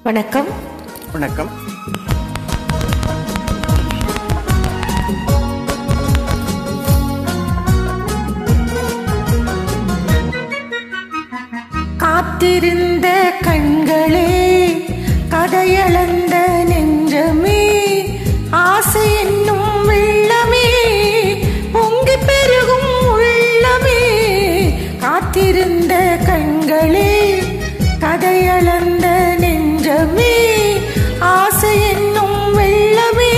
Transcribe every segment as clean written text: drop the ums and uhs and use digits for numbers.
வணக்கம். வணக்கம். காத்திருந்த கண்களே, கதையளந்த நெஞ்சமே, ஆசை என்னும் வெள்ளமே, பொங்கி பெருகும் உள்ளமே. காத்திருந்த கண்களே, கதையளந்த நெஞ்சமே, ஆசை என்னும் வெள்ளமே,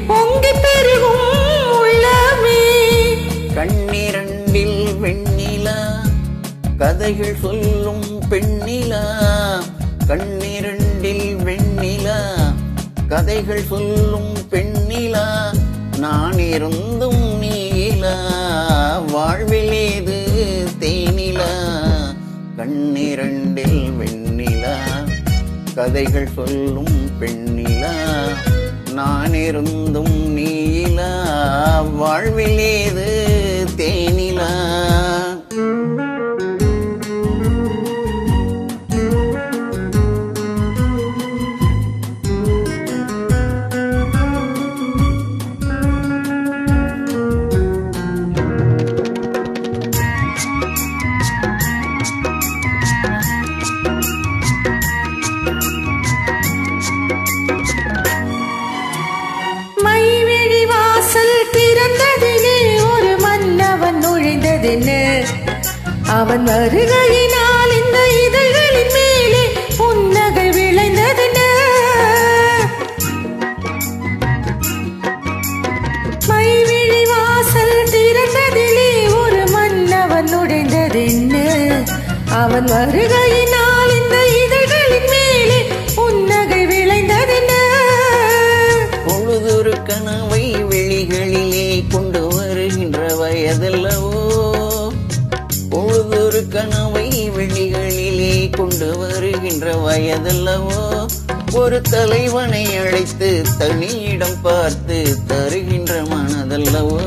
பொங்கி பெருகும் உள்ளமே. கண்ணிரண்டில் வெண்ணிலா, கதைகள் சொல்லும் பெண்ணிலா. கண்ணிரண்டில் வெண்ணிலா, கதைகள் சொல்லும் பெண்ணிலா. நான் இருந்தும் நீலா, வாழ்வில் ஏது தேனிலா. கண்ணிரண்டில் வெண்ணிலா, கதைகள் சொல்லும் பெண்ணிலா. நான் இருந்தும் நீலா, வாழ்வில் ஏது தேனிலா. அவன் வருகையினால் இந்த இதழ்களின் மேலே புன்னகை விளைந்ததென. மைவிழி வாசல் திறந்ததிலே ஒரு மன்னவன் நுழைந்ததென்ன. அவன் வருகையினால் இந்த இதழ்களின் மேலே புன்னகை விளைந்ததென. பொழுதொரு கனவை வெளிகளிலே கொண்டு வருகின்ற வயதல்லவோ. பொழுதொரு கனவை வெளிகளிலே கொண்டு வருகின்ற வயதல்லவோ. ஒரு தலைவனை அழைத்து தனியிடம் பார்த்து தருகின்ற மனதல்லவோ.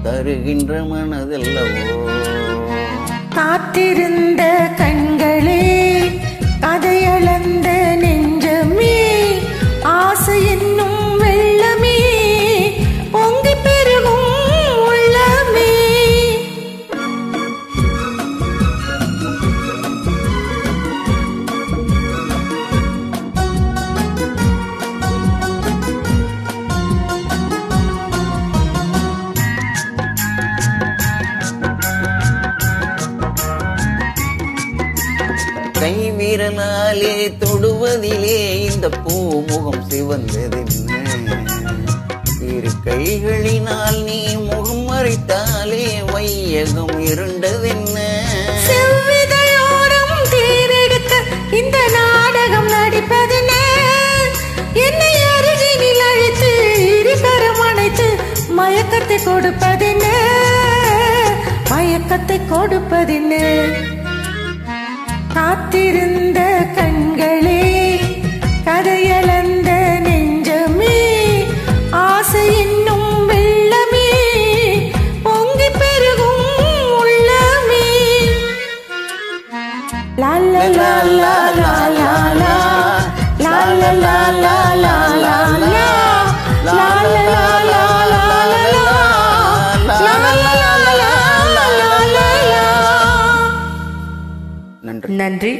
தருகின்ற மனதல்லவோ. காத்திருந்த கண்களே, கதையளந்த நெஞ்சமே, ஆசை என்னும் வெள்ளமே, பொங்கி பெருகும் உள்ளமே. கைவிரலாலே தொடுவதிலே இந்த பூமுகம் சிவந்ததென்ன. இரு கைகளினால் நீ முகம் மறைத்தாலே வையகம் இருண்டதென்ன. செவ்விதையோரம் தேரெடுக்க இந்த நாடகம் நடிப்பதென்ன. என்னை அருகினில் அழைத்து இருகரம் அணைத்து மயக்கத்தை கொடுப்பதென்ன. மயக்கத்தை கொடுப்பதென்ன. காத்திருந்த கண்களே, கதையளந்த நெஞ்சமே, ஆசை என்னும் வெள்ளமே, பொங்கி பெருகும் உள்ளமே. லா லா லா லா லா லா லா லா லா லா லா லா லா லா லா லா லா லா. நன்றி.